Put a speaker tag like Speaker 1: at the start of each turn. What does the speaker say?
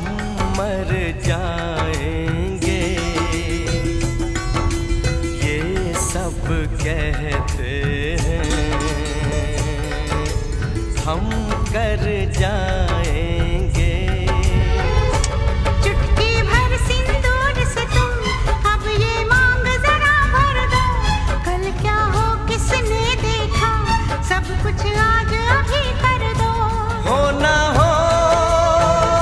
Speaker 1: हम मर जाएंगे, ये सब कहते हैं हम कर जाएंगे।